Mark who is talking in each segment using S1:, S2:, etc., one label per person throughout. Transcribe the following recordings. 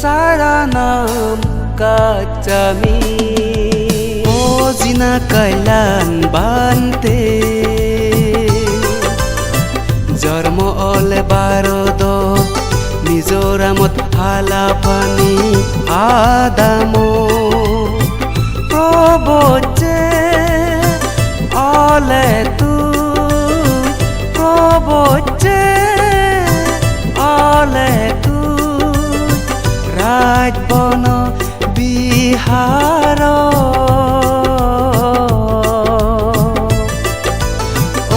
S1: saranam kacami o jina kailan bante jormo ole barodo mizoramot halapani adamo proboche ole tu proboche ole tu rajbono biharo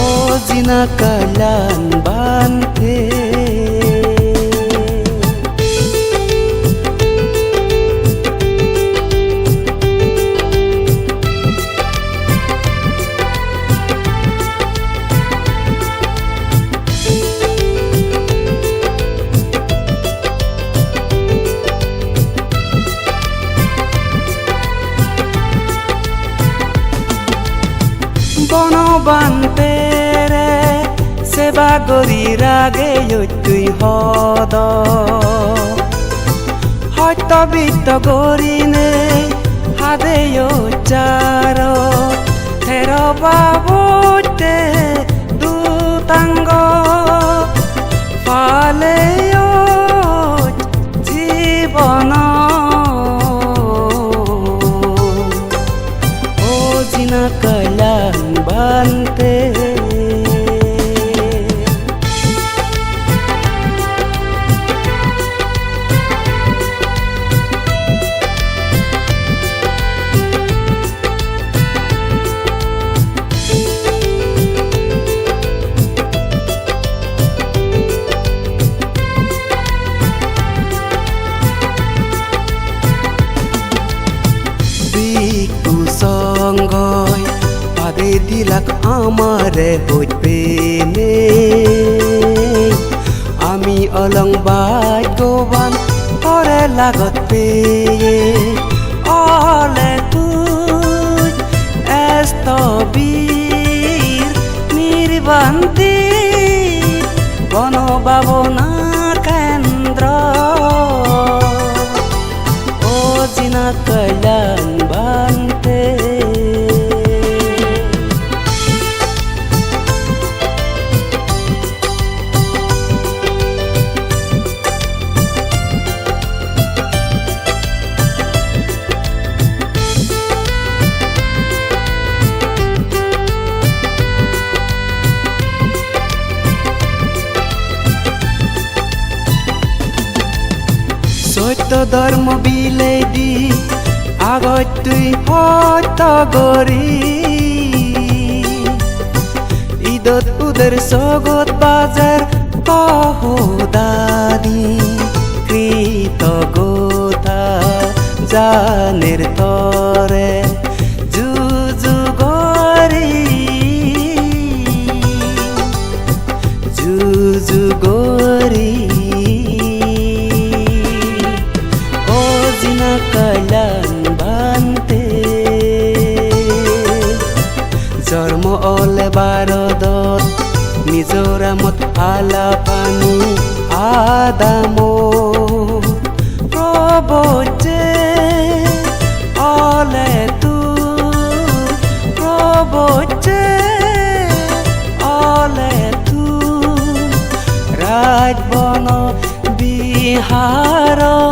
S1: o jina kailan bante বনবান্তেৰে সেবা কৰি ৰাগে তুই হদ সত্যবিত্ত কৰিনে হাদে sir থেৰ বাবতে দুটাংগ পালে জীৱন o jina kailan bante সঙ্গই পাদে দিলাক আমারে হইপেনে আমি along ভাগ্যবান তরে লাগত পেয়ে অলে তুই এস্তবীর নির্বান্তি বনভাবনা কেন্দ্র ও জিনা কল্যাণ বান্তে সত্য ধর্ম বিলে দি আগত তুই সত্য গরি ঈদত উদের সগত বাজার তহদাদি কৃতজ্ঞতা জানের তরে জুজু গরি জুজু গরি kailan bante জন্ম ole barodot mizoramot halapani adamo proboche ole tu proboche ole tu rajbono biharo